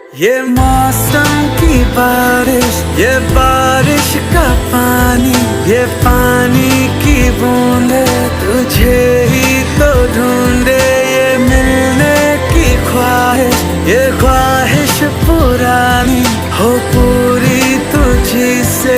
ये मौसम की बारिश, ये बारिश का पानी, ये पानी की बूंदे तुझे ही तो ढूंढे। ये मिलने की ख्वाहिश, ये ख्वाहिश पुरानी हो पूरी तुझी से।